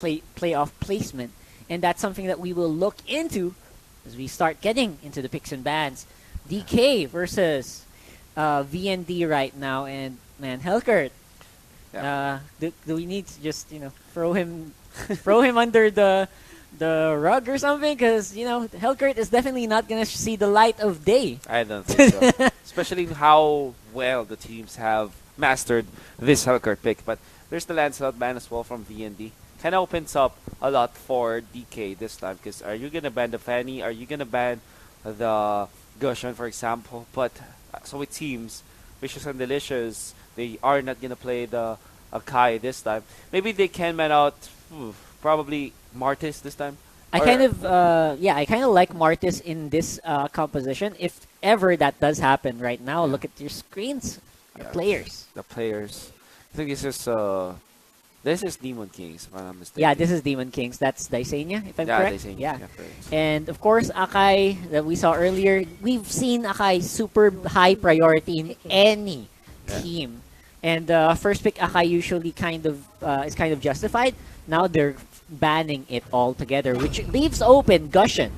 playoff placement, and that's something that we will look into as we start getting into the picks and bans. DK versus VND right now, and man, Helkert. Yeah. Do we need to just throw him under the rug or something? Because Helkert is definitely not gonna see the light of day. I don't think so. Especially how well the teams have mastered this Hellcurt pick. But there's the Lancelot ban as well from VND. Kind of opens up a lot for DK this time. Because are you going to ban the Fanny? Are you going to ban the Gushan, for example? But so it seems Vicious and Delicious, they are not going to play the Akai this time. Maybe they can ban out probably Martis this time. I kind of like Martis in this composition. If ever that does happen right now, look at your screens. Yeah, Players. the players. I think this is Demon Kings, if I'm not mistaken. Yeah, this is Demon Kings. That's Daisenia, if I'm correct. Daisenia. Yeah. Correct. And of course, Akai that we saw earlier, we've seen Akai super high priority in any team. And first pick Akai usually is kind of justified. Now they're banning it altogether, which leaves open Gushan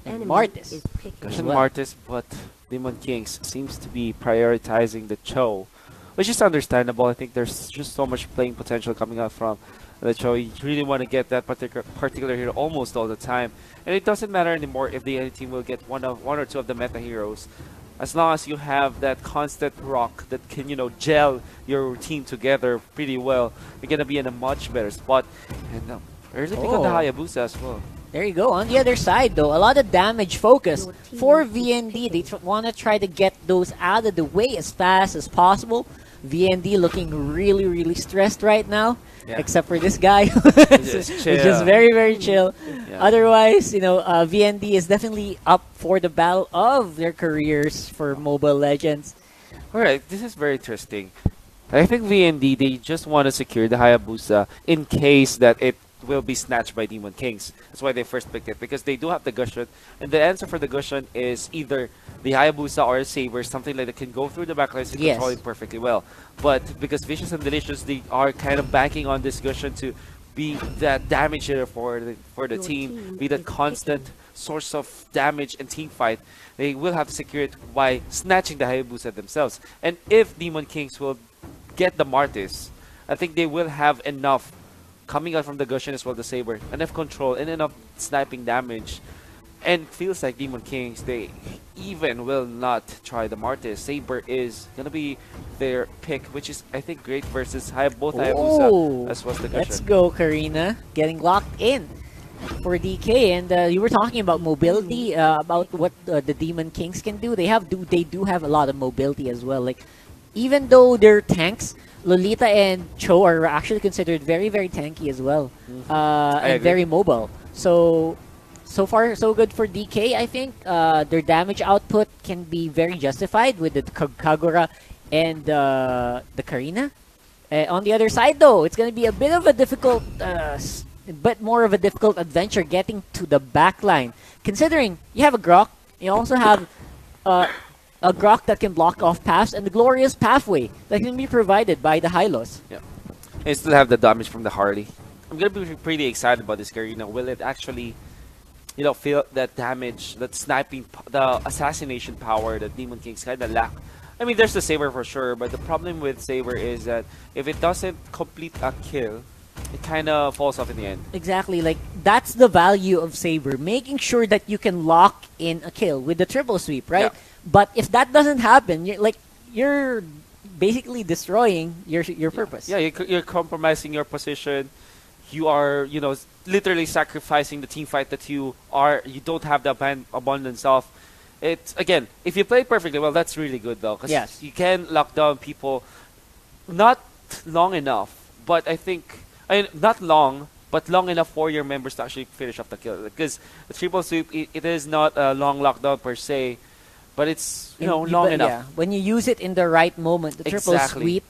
and Martis. Gushan Martis, but Demon Kings seems to be prioritizing the Cho, which is understandable. I think there's just so much playing potential coming out from the Cho. You really want to get that particular hero almost all the time, and it doesn't matter anymore if the other team will get one or two of the meta heroes, as long as you have that constant rock that can gel your team together pretty well. You're gonna be in a much better spot, and early pick on the Hayabusa as well. There you go. On the other side, though, a lot of damage focus for VND. They want to try to get those out of the way as fast as possible. VND looking really, really stressed right now, except for this guy, which is very, very chill. Yeah. Otherwise, VND is definitely up for the battle of their careers for Mobile Legends. All right, this is very interesting. I think VND, they just want to secure the Hayabusa in case that it will be snatched by Demon Kings. That's why they first picked it, because they do have the Gushan, and the answer for the Gushan is either the Hayabusa or a Saber, something like that can go through the backlines and control it perfectly well. But because Vicious and Delicious, they are kind of banking on this Gushan to be that damage hitter for the team, be that constant source of damage and team fight. They will have to secure it by snatching the Hayabusa themselves. And if Demon Kings will get the Martis, I think they will have enough coming out from the Gushan as well, the Saber, enough control and enough sniping damage. And feels like Demon Kings, they even will not try the Martis. Saber is going to be their pick, which is, I think, great versus both Hayabusa as well as the Gushan. Let's go, Karina. Getting locked in for DK. And you were talking about mobility, about what the Demon Kings can do. They do have a lot of mobility as well. Like, even though they're tanks, Lolita and Cho are actually considered very, very tanky as well, and very mobile. So far, so good for DK, I think. Their damage output can be very justified with the Kagura and the Karina. On the other side, though, it's going to be a bit of a difficult, but more of a difficult adventure getting to the back line. Considering you have a Grok, you also have a Grok that can block off paths, and the glorious pathway that can be provided by the Hylos. Yeah. And still have the damage from the Harley. I'm going to be pretty excited about this Karina. Will it actually feel that damage, that sniping, the assassination power that Demon Kings kind of lack? I mean, there's the Saber for sure, but the problem with Saber is that if it doesn't complete a kill, it kind of falls off in the end. Exactly. Like, that's the value of Saber, making sure that you can lock in a kill with the triple sweep, right? Yeah. But if that doesn't happen, you're basically destroying your purpose. Yeah, you're compromising your position. You are, literally sacrificing the team fight that you don't have the abundance of. It's, again, if you play perfectly well, that's really good though, because you can lock down people not long enough, but not long, but long enough for your members to actually finish off the kill. Because the triple sweep, it is not a long lockdown per se, but it's long enough. Yeah. When you use it in the right moment, the triple sweep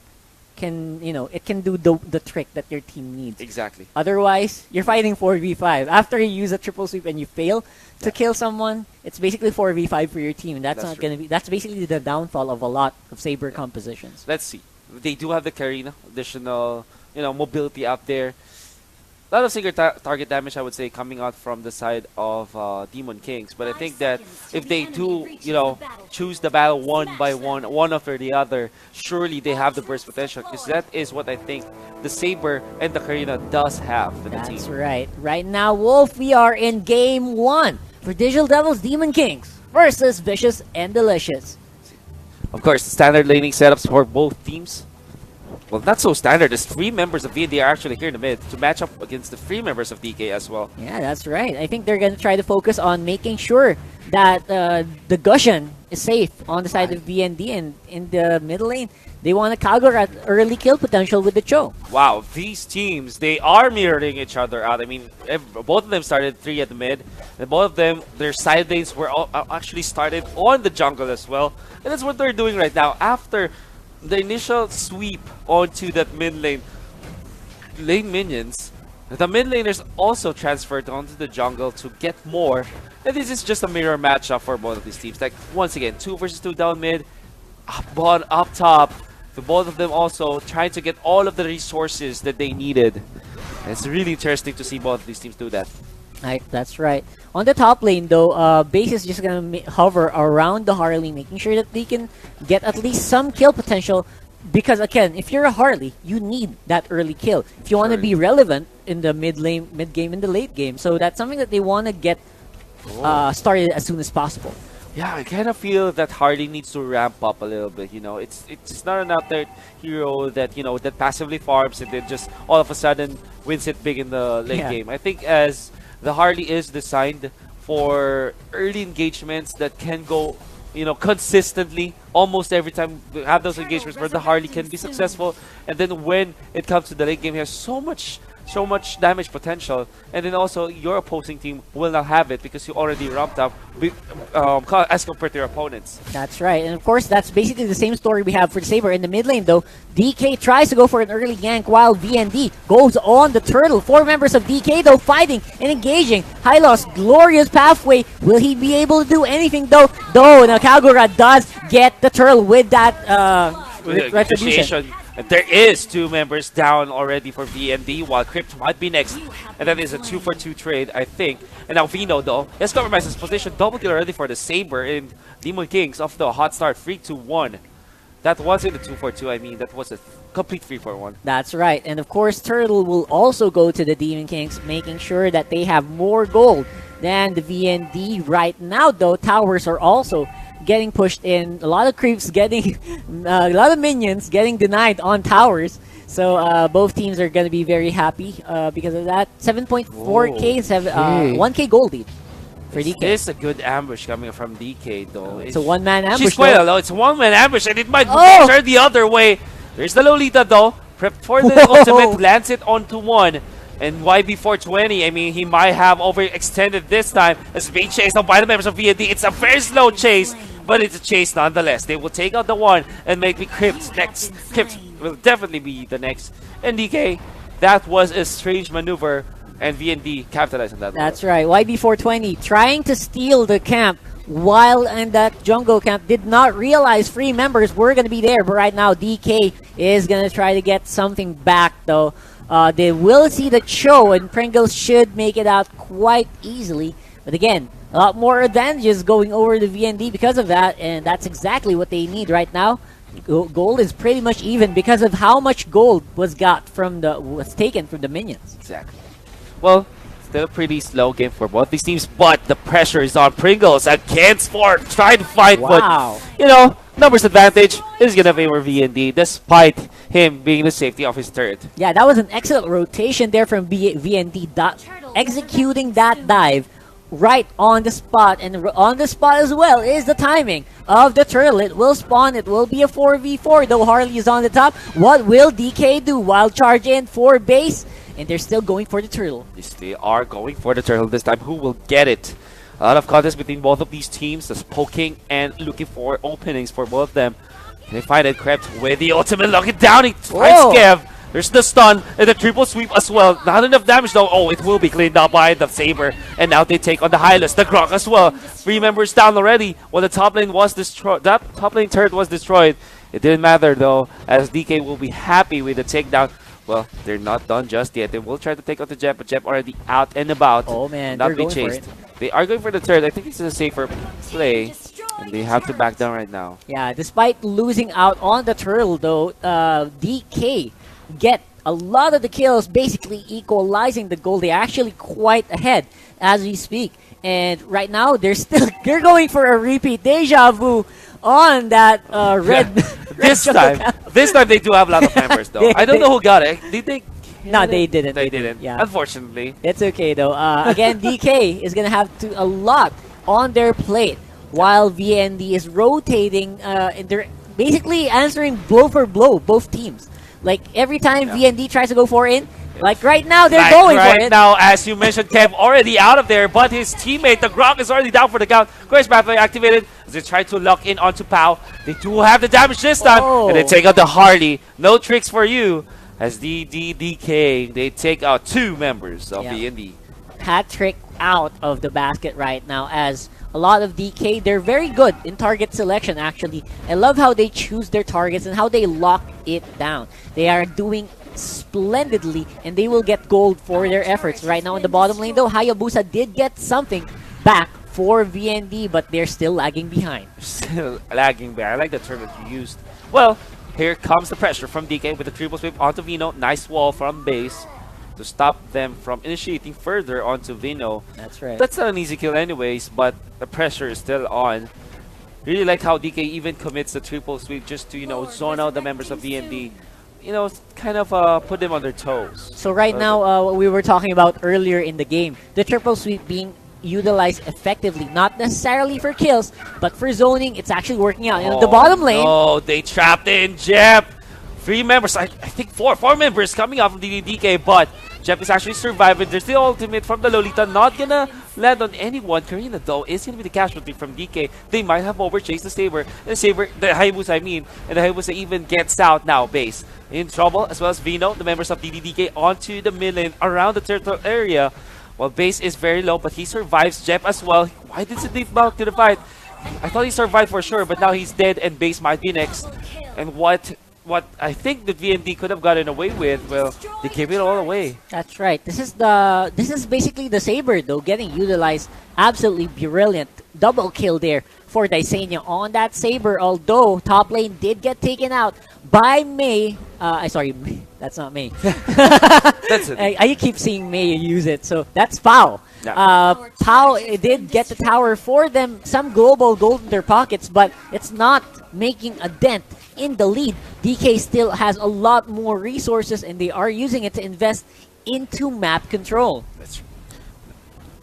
can it can do the trick that your team needs. Exactly. Otherwise, you're fighting 4v5. After you use a triple sweep and you fail to kill someone, it's basically 4v5 for your team, and that's not going to be. That's basically the downfall of a lot of Saber compositions. Let's see. They do have the Karina, additional mobility out there. a lot of single target damage, I would say, coming out from the side of Demon Kings. But I think that if they do, choose the battle one by one, one after the other, surely they have the burst potential. Because that is what I think the Saber and the Karina does have for the team. That's right. Right now, Wolf, we are in game 1 for Digital Devils Demon Kings versus Vicious and Delicious. Of course, standard laning setups for both teams. Well, not so standard. There's 3 members of VND are actually here in the mid to match up against the 3 members of DK as well. Yeah, that's right. I think they're going to try to focus on making sure that the Gushan is safe on the side of VND, and in the middle lane, they want to Kagura at early kill potential with the Cho. Wow, these teams, they are mirroring each other out. I mean, both of them started 3 at the mid, and both of them, their side lanes were actually started on the jungle as well. And that's what they're doing right now. After the initial sweep onto that mid lane minions, the mid laners also transferred onto the jungle to get more. And this is just a mirror matchup for both of these teams. Like, once again, 2 versus 2 down mid, up top. The both of them also trying to get all of the resources that they needed. And it's really interesting to see both of these teams do that. Right, that's right. On the top lane, though, Base is just going to hover around the Harley, making sure that they can get at least some kill potential. Because, again, if you're a Harley, you need that early kill if you want to be relevant in the mid game, in the late game. So that's something that they want to get started as soon as possible. Yeah, I kind of feel that Harley needs to ramp up a little bit. It's not an out there hero that that passively farms and then just all of a sudden wins it big in the late game. I think as the Harley is designed for early engagements that can go, consistently almost every time we have those engagements where the Harley can be successful, and then when it comes to the late game, he has so much damage potential, and then also your opposing team will not have it because you already ramped up as compared to your opponents. That's right, and of course that's basically the same story we have for the Saber. In the mid lane though, DK tries to go for an early gank while VND goes on the turtle. 4 members of DK though fighting and engaging. Hylos, glorious pathway. Will he be able to do anything though? Now Kagura does get the turtle with that retribution. There is 2 members down already for VND, while Crypt might be next. And that is a 2-for-2 trade, I think. And now Vino, though, has compromised his position. Double kill already for the Saber in Demon Kings off the hot start. 3-2-1. That wasn't a 2-for-2, I mean. That was a complete 3-for-1. That's right. And of course, Turtle will also go to the Demon Kings, making sure that they have more gold than the VND. Right now, though, towers are also getting pushed in. A lot of creeps getting, a lot of minions getting denied on towers. So both teams are going to be very happy because of that. 7.4k, 1k gold lead for DK. This is a good ambush coming from DK, though. It's a one-man ambush. She's quite alone. It's a one-man ambush, and it might turn the other way. There's the Lolita, though. Prepped for the ultimate, lands it onto 1. And YB420, I mean, he might have overextended this time as being chased out by the members of VND. It's a very slow chase, but it's a chase nonetheless. They will take out the 1 and maybe Crypt next. Crypt will definitely be the next. And DK, that was a strange maneuver, and VND capitalized on that. That's right. YB420 trying to steal the camp while in that jungle camp. Did not realize 3 members were going to be there, but right now DK is going to try to get something back, though. They will see the Cho, and Pringles should make it out quite easily. But again, a lot more advantages going over the VND because of that, and that's exactly what they need right now. Gold is pretty much even because of how much gold was taken from the minions. Exactly. Well, still a pretty slow game for both these teams, but the pressure is on Pringles against Ford. Trying to fight, wow. But numbers advantage is gonna favor VND despite him being the safety of his turret. Yeah, that was an excellent rotation there from VND. Executing that dive right on the spot, and on the spot as well is the timing of the turtle. It will spawn. It will be a 4v4, though Harley is on the top. What will DK do? Wild charge in for base, and they're still going for the turtle. Yes, they are going for the turtle this time. Who will get it? A lot of contest between both of these teams, just poking and looking for openings for both of them. They find it. Crept with the ultimate, lock it down. He finds Kev. There's the stun and the triple sweep as well. Not enough damage though. Oh, it will be cleaned up by the Saber. And now they take on the Hylas, the Grok as well. 3 members down already. Well, the top lane was destroyed. That top lane turret was destroyed. It didn't matter though, as DK will be happy with the takedown. Well, they're not done just yet. They will try to take out the Jep, but Jep already out and about. Oh man, Not they're be going for chased. it. They are going for the third. I think this is a safer play. And they have to back down right now. Yeah, despite losing out on the turtle though, DK get a lot of the kills, basically equalizing the goal. They're actually quite ahead as we speak. And right now, they're going for a repeat deja vu on that red. This red time, jungle this time they do have a lot of members though. They- I don't know who got it. Did they? No, they didn't. They didn't. Yeah, Unfortunately. it's okay though. Again, DK is gonna have a lot on their plate, while VND is rotating. And they're basically answering blow for blow, both teams. Like every time VND tries to go for in, like right now they're Like going right for it. now, as you mentioned, Kev already out of there, but his teammate, the Grok, is already down for the count. Crash Pathway activated as they try to lock in onto Pau. They do have the damage this time, and they Oh. take out the Harley. No tricks for you. As DK, they take out 2 members of Yeah. VND. Hat trick out of the basket right now, as a lot of DK, they're very good in target selection actually. I love how they choose their targets and how they lock it down. They are doing splendidly, and they will get gold for their efforts. Right now in the bottom lane though, Hayabusa did get something back for VND, but they're still lagging behind. Still lagging back. I like the term that you used. Well, here comes the pressure from DK with the triple sweep onto Vino. Nice wall from base to stop them from initiating further onto Vino. That's right. That's not an easy kill anyways, but the pressure is still on. Really like how DK even commits the triple sweep just to, zone out the members of VND. Kind of put them on their toes. So right now, what we were talking about earlier in the game, the triple sweep being utilized effectively, not necessarily for kills, but for zoning, it's actually working out. In the bottom lane, Oh, they trapped in Jep. 3 members, I think 4 members coming out from the DK, but Jep is actually surviving. There's the ultimate from the Lolita, not gonna land on anyone. Karina, though, is gonna be the casualty from DK. They might have overchased the Saber. The Hayabusa, and the Hayabusa even gets out now, base. In trouble, as well as Vino, the members of DDDK onto the mid lane around the turtle area. Well, base is very low, but he survives. Jep as well. Why did he leave back to the fight? I thought he survived for sure, but now he's dead, and base might be next. And what I think the VND could have gotten away with, well, they gave it all away. that's right. This is basically the Saber though getting utilized. Absolutely brilliant double kill there for Daisenia on that Saber. Although top lane did get taken out by May. Sorry, that's not May. That's it. I keep seeing May use it, so that's Pau. Yeah. Pau did get the tower for them, some global gold in their pockets, but it's not making a dent in the lead. DK still has a lot more resources, and they are using it to invest into map control.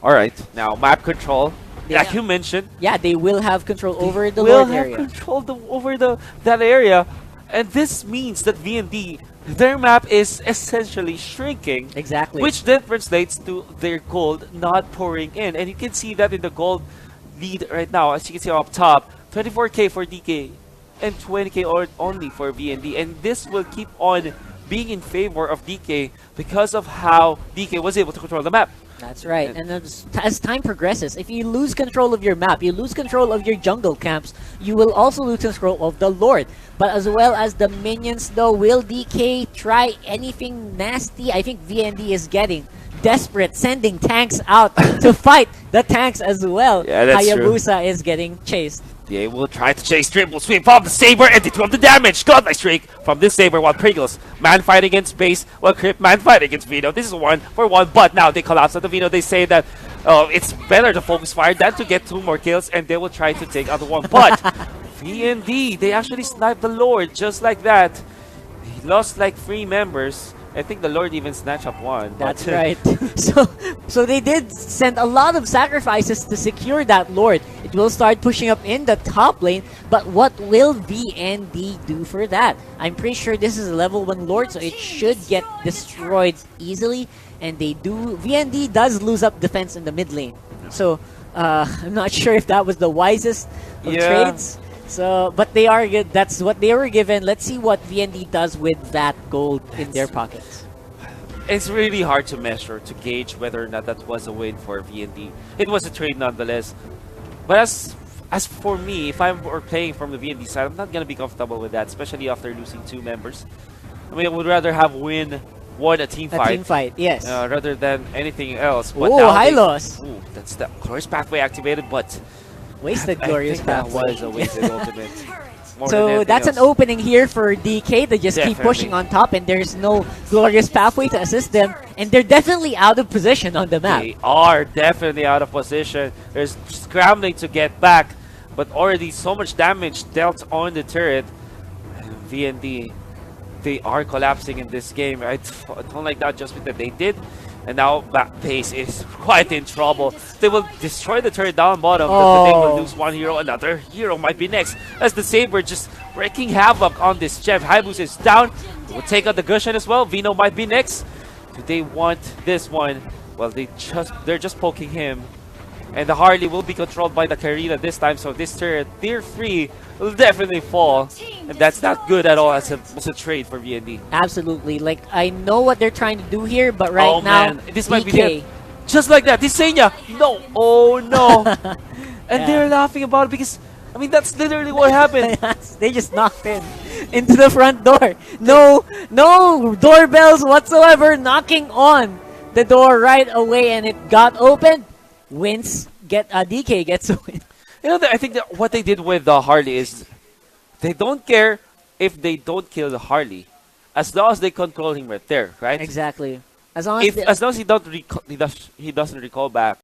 All right, now map control. Yeah. Like you mentioned, Yeah, they will have control over the will Lord have area. control over that area, and this means that VND, their map is essentially shrinking. Exactly. Which then translates to their gold not pouring in. And you can see that in the gold lead right now. As you can see up top, 24k for DK and 20k only for VND. And this will keep on being in favor of DK because of how DK was able to control the map. That's right. And as time progresses, if you lose control of your map, you lose control of your jungle camps, you will also lose control of the Lord. But as well as the minions, though, will DK try anything nasty? I think VND is getting desperate, sending tanks out to fight the tanks as well. Yeah, that's true. Hayabusa is getting chased. They will try to chase triple sweep from the Saber and they do have the damage. Godlike streak from this Saber while Pringles man fight against base while Crypt man fight against Vino. This is 1-for-1, but now they collapse at the Vino. They say that it's better to focus fire than to get 2 more kills, and they will try to take out the one. But VND, they actually sniped the Lord just like that. He lost like 3 members. I think the Lord even snatched up 1. That's right. So they did send a lot of sacrifices to secure that Lord. It will start pushing up in the top lane, but what will VND do for that? I'm pretty sure this is a level 1 Lord, so it should get destroyed easily, and they do. VND does lose up defense in the mid lane, so I'm not sure if that was the wisest of trades. So, but they are good. That's what they were given. Let's see what VND does with that gold in their pockets. It's really hard to measure, to gauge whether or not that was a win for VND. It was a trade nonetheless. But as for me, if I'm playing from the VND side, I'm not going to be comfortable with that, especially after losing 2 members. I mean, I would rather have win won a team A fight team fight, yes. rather than anything else. But Oh, now high they, loss. ooh, that's the glorious pathway activated, but Wasted I glorious think that pathway. was a wasted ultimate. More than So anything that's else. an opening here for DK to just keep Definitely. pushing on top, and there's no glorious pathway to assist them, and they're definitely out of position on the map. They are definitely out of position. They're scrambling to get back, but already so much damage dealt on the turret. And VND, they are collapsing in this game. I don't like that adjustment that they did. And now Backpace is quite in trouble. They will destroy the turret down bottom. But they will lose one hero. Another hero might be next. As the Saber just wreaking havoc on this Jeff. Hayabusa is down. Will take out the Gushan as well. Vino might be next. Do they want this one? Well, they're just poking him. And the Harley will be controlled by the Karina this time. So this turret, tier 3, will definitely fall. And that's not good at all as a trade for VND. Absolutely. Like, I know what they're trying to do here, but right Oh, now, man. This might be DK. Just like that. This Senya. No. Oh, no. And Yeah. they're laughing about it because, I mean, that's literally what happened. They just knocked in into the front door. No doorbells whatsoever knocking on the door right away, and it got opened. DK gets a win. You know, I think that what they did with the Harley is they don't care if they don't kill the Harley, as long as they control him right there, right? Exactly. As long as As long as he doesn't recall back,